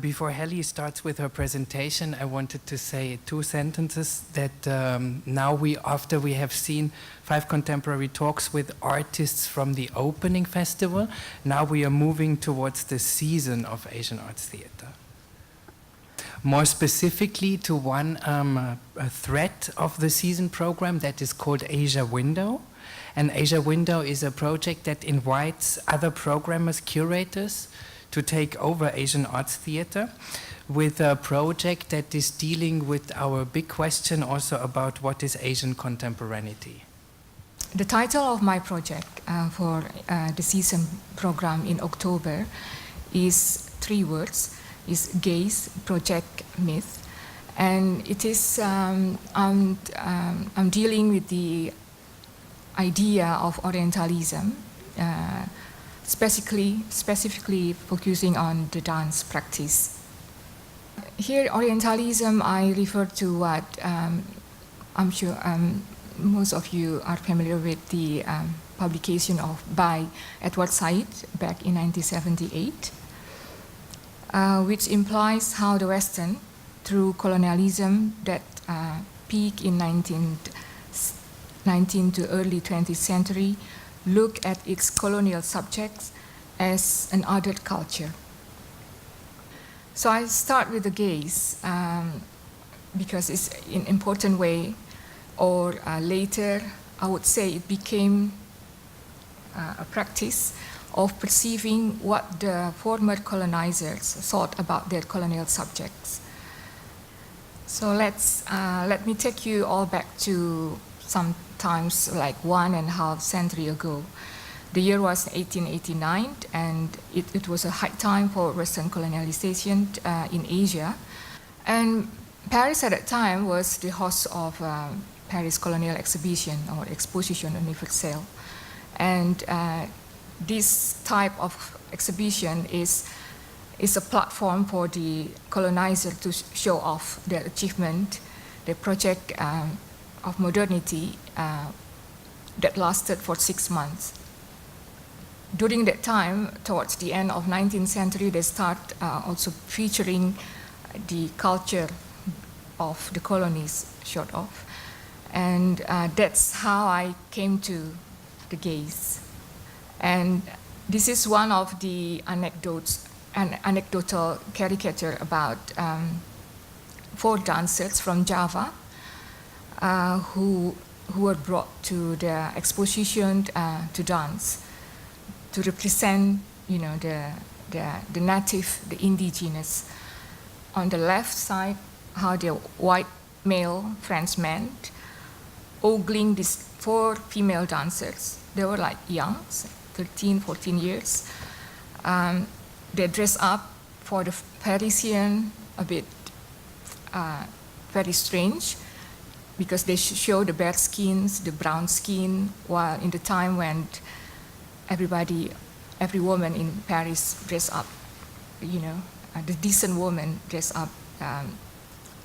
Before Helly starts with her presentation, I wanted to say 2 sentences that now after we have seen 5 contemporary talks with artists from the opening festival, now we are moving towards the season of Asian Arts Theatre. More specifically to one a thread of the season program that is called Asia Window. And Asia Window is a project that invites other programmers, curators, to take over Asian Arts Theatre with a project that is dealing with our big question also about what is Asian contemporaneity. The title of my project for the season program in October is 3 words, is Gaze, Project, Myth. And it is, I'm dealing with the idea of Orientalism, specifically focusing on the dance practice. Here, Orientalism, I refer to what I'm sure most of you are familiar with the publication by Edward Said back in 1978, which implies how the Western, through colonialism that peaked in 19th to early 20th century, look at its colonial subjects as an other culture. So I start with the gaze because it's an important way, or later I would say it became a practice of perceiving what the former colonizers thought about their colonial subjects. So let me take you all back to sometimes like 1.5 centuries ago. The year was 1889, and it was a high time for Western colonialization in Asia. And Paris at that time was the host of Paris Colonial Exhibition or Exposition Universelle. And this type of exhibition is a platform for the colonizer to show off their achievement, their project of modernity that lasted for 6 months. During that time, towards the end of 19th century, they start also featuring the culture of the colonies, short of. And that's how I came to the gaze. And this is one of the anecdotal caricature about 4 dancers from Java who were brought to the exposition to dance, to represent, the native, the indigenous. On the left side, how the white male Frenchman ogling these 4 female dancers. They were like young, 13, 14 years. They dress up for the Parisian, a bit very strange, because they show the bare skins, the brown skin, while in the time when every woman in Paris dress up, the decent woman dress up,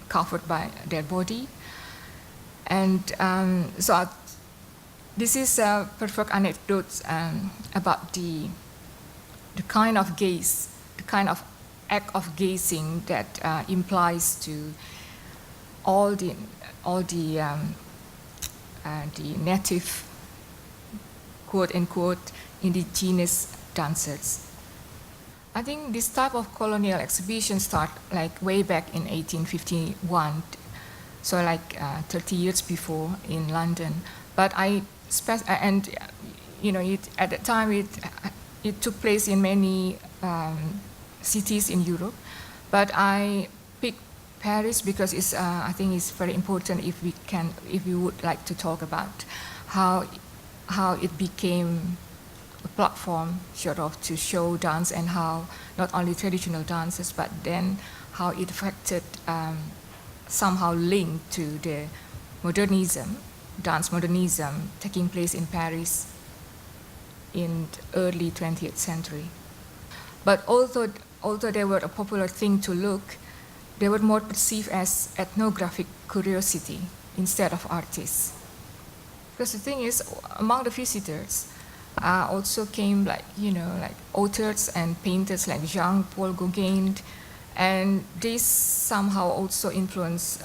covered by their body. And so this is a perfect anecdote about the kind of gaze, the kind of act of gazing that implies to all the native, quote unquote, indigenous dancers. I think this type of colonial exhibition started like way back in 1851, so like 30 years before in London. But at that time it took place in many cities in Europe. But I picked Paris because I think it's very important if we would like to talk about how it became a platform sort of to show dance, and how not only traditional dances, but then how it affected, somehow linked to the modernism, dance modernism taking place in Paris in the early 20th century. But although they were a popular thing to look, they were more perceived as ethnographic curiosity instead of artists. Because the thing is, among the visitors also came like authors and painters like Jean-Paul Gauguin And this somehow also influenced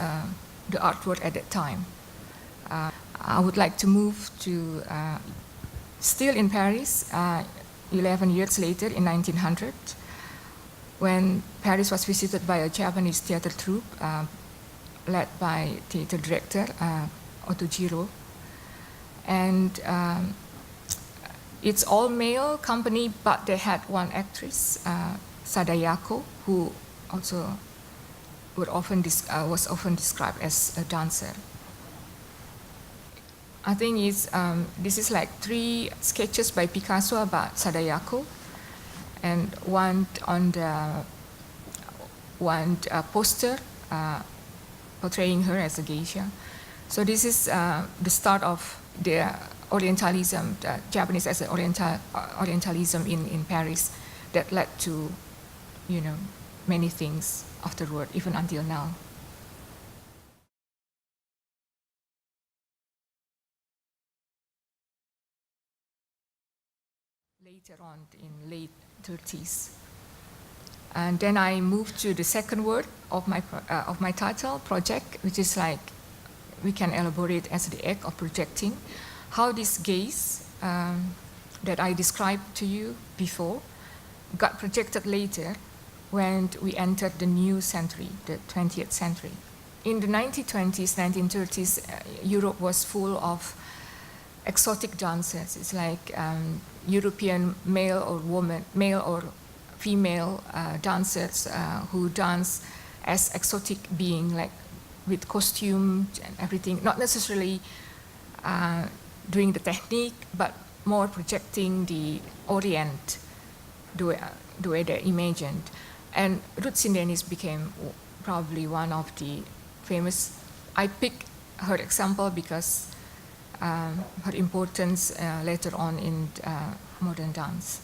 the artwork at that time. I would like to move to, still in Paris, 11 years later in 1900, when Paris was visited by a Japanese theater troupe led by theater director Otojiro. And it's all male company, but they had one actress, Sadayako, who also was often described as a dancer. I think this is like 3 sketches by Picasso about Sadayako, and one on the poster portraying her as a geisha. So this is the start of the Orientalism, the Japanese as an Orientalism in Paris that led to, many things afterward, even until now. Later on, in late 30s. And then I moved to the second word of my title, project, which is like, we can elaborate as the act of projecting, how this gaze that I described to you before got projected later when we entered the new century, the 20th century. In the 1920s, 1930s, Europe was full of exotic dances. It's like European male or female dancers who dance as exotic being, like with costumes and everything, not necessarily doing the technique, but more projecting the Orient, the way they imagined. And Ruth Sindenis became probably one of the famous. I picked her example because her importance later on in modern dance.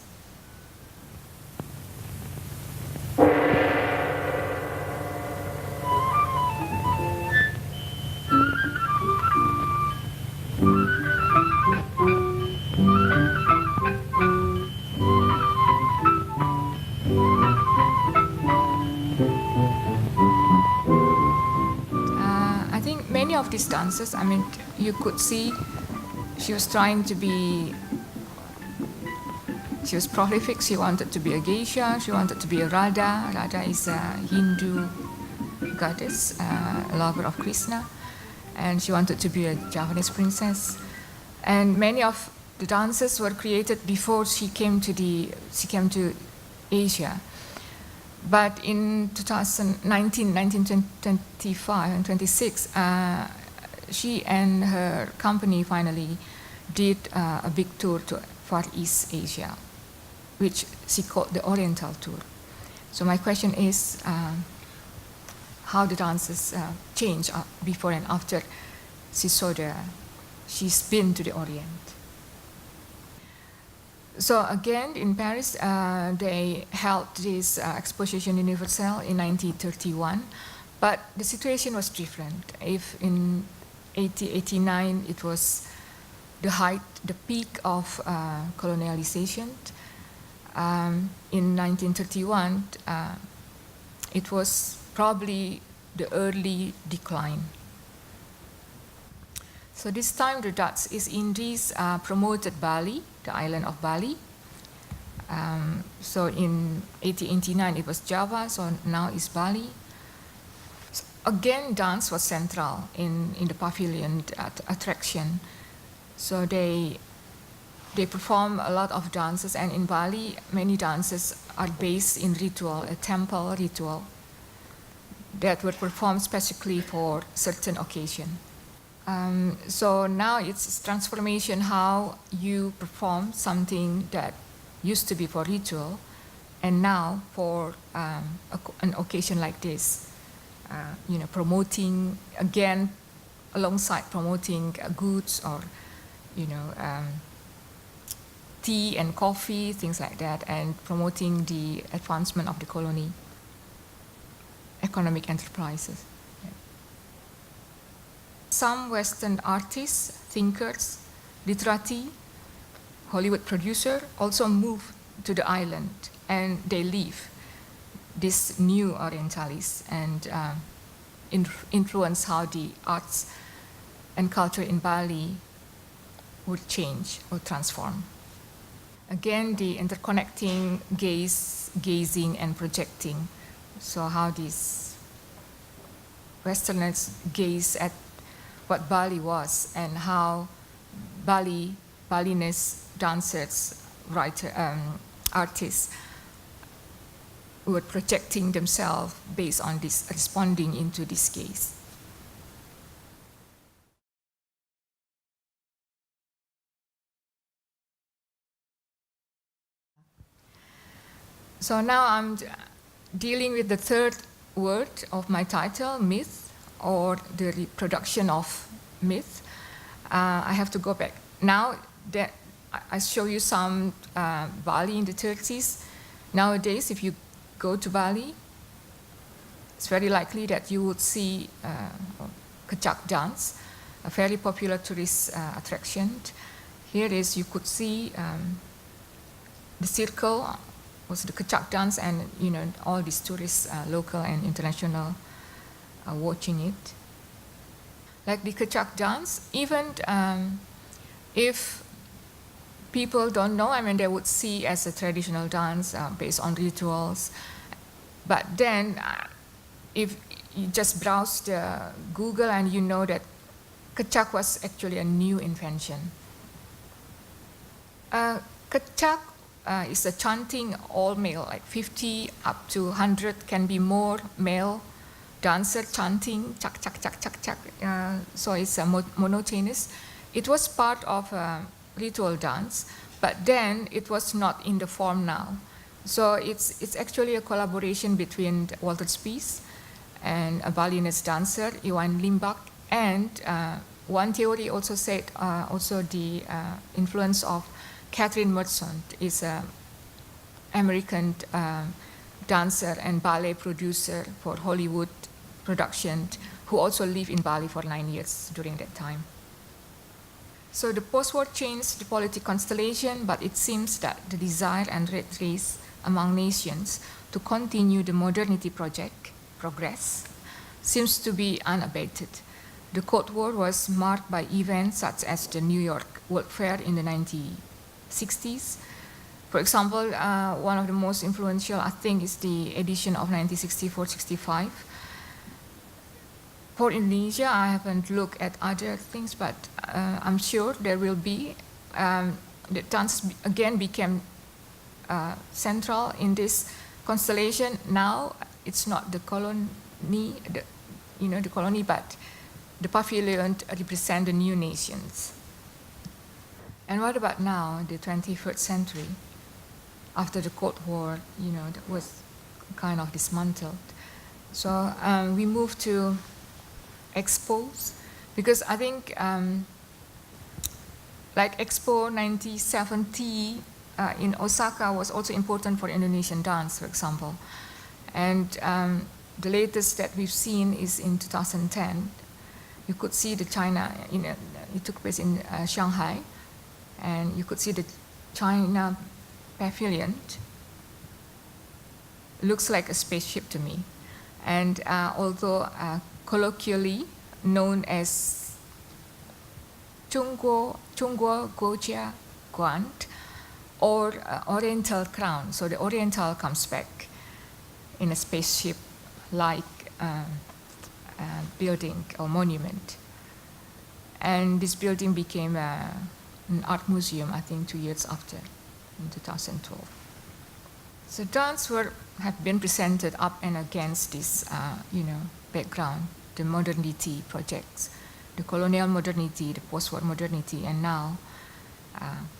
I think many of these dances, I mean, you could see she was trying to be, she was prolific. She wanted to be a geisha. She wanted to be a Radha. Radha is a Hindu goddess, a lover of Krishna. And she wanted to be a Japanese princess. And many of the dances were created before she came to Asia. But in 1925 and 26, she and her company finally did a big tour to Far East Asia, which she called the Oriental Tour. So my question is how the dances changed before and after she's been to the Orient. So again, in Paris, they held this Exposition Universelle in 1931, but the situation was different. If in 1889 it was the peak of colonialization, in 1931 it was probably the early decline. So this time the Dutch East Indies promoted Bali, the island of Bali. So in 1889 it was Java, so now it's Bali. So again, dance was central in the pavilion attraction. So they perform a lot of dances, and in Bali many dances are based in ritual, a temple ritual that were performed specifically for certain occasion. So now it's transformation, how you perform something that used to be for ritual, and now for an occasion like this, promoting, again, alongside promoting goods or, tea and coffee, things like that, and promoting the advancement of the colony, economic enterprises. Some Western artists, thinkers, literati, Hollywood producer also move to the island, and they live. this new Orientalists and influence how the arts and culture in Bali would change or transform. Again, the interconnecting gazing and projecting. So how these Westerners gaze at what Bali was and how Balinese dancers, artists were projecting themselves based on this, responding into this gaze. So now I'm dealing with the third word of my title, myth, or the reproduction of myth. I have to go back. Now that I show you some Bali in the 30s. Nowadays, if you go to Bali, it's very likely that you would see Kecak dance, a very popular tourist attraction. Here is, you could see the circle was the Kecak dance, and all these tourists, local and international, are watching it. Like the Kecak dance, even if people don't know, I mean, they would see as a traditional dance based on rituals. But then, if you just browse the Google and you know that Kecak was actually a new invention. Kecak is a chanting all male, like 50 up to 100 can be more male dancer chanting chak chak chak chak chak. So it's a monotonous. It was part of a ritual dance, but then it was not in the form now. So it's actually a collaboration between Walter Spies and a Balinese dancer, Iwan Limbak, and one theory also said also the influence of Catherine Merchant is an American dancer and ballet producer for Hollywood production, who also lived in Bali for 9 years during that time. So the post-war changed the political constellation, but it seems that the desire and red race among nations to continue the modernity progress seems to be unabated. The Cold War was marked by events such as the New York World Fair in the 1960s. For example, one of the most influential, I think, is the edition of 1964-65. For Indonesia, I haven't looked at other things, but I'm sure there will be. The dance again became central in this constellation. Now it's not the colony, the colony, but the pavilion represent the new nations. And what about now, the 21st century? After the Cold War, that was kind of dismantled. So we moved to expos, because I think like Expo 1970 in Osaka was also important for Indonesian dance, for example. And the latest that we've seen is in 2010. You could see the China, it took place in Shanghai, and you could see the China pavilion. Looks like a spaceship to me. And although colloquially known as Chungguo Gojia Guant, or Oriental crown. So the Oriental comes back in a spaceship-like building or monument. And this building became an art museum, I think, 2 years after, in 2012. So dance have been presented up and against this, background, the modernity projects, the colonial modernity, the post-war modernity, and now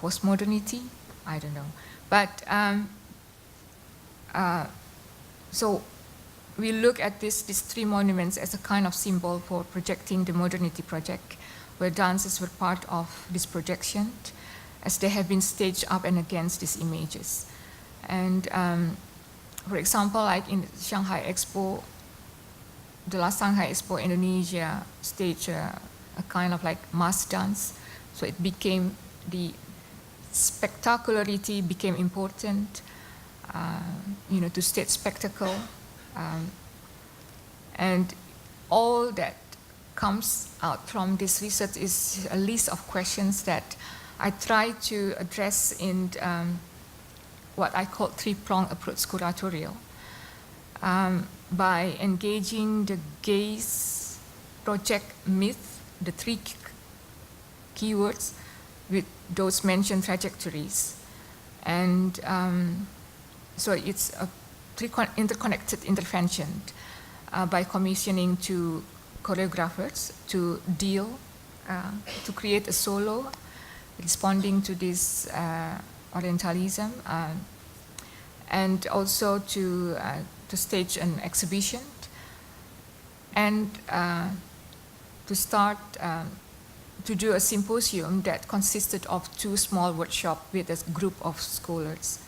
post-modernity. I don't know, but so we look at these three monuments as a kind of symbol for projecting the modernity project, where dances were part of this projection, as they have been staged up and against these images. And for example, like in Shanghai Expo, the last Shanghai Expo, Indonesia staged a kind of like mass dance. So it became, the spectacularity became important. to stage spectacle, and all that comes out from this research is a list of questions that I try to address in what I call three-pronged approach curatorial. By engaging the gaze project myth, the three keywords with those mentioned trajectories. And so it's a interconnected intervention by commissioning two choreographers to to create a solo responding to this Orientalism, and also to stage an exhibition, and to start to do a symposium that consisted of two small workshops with a group of scholars.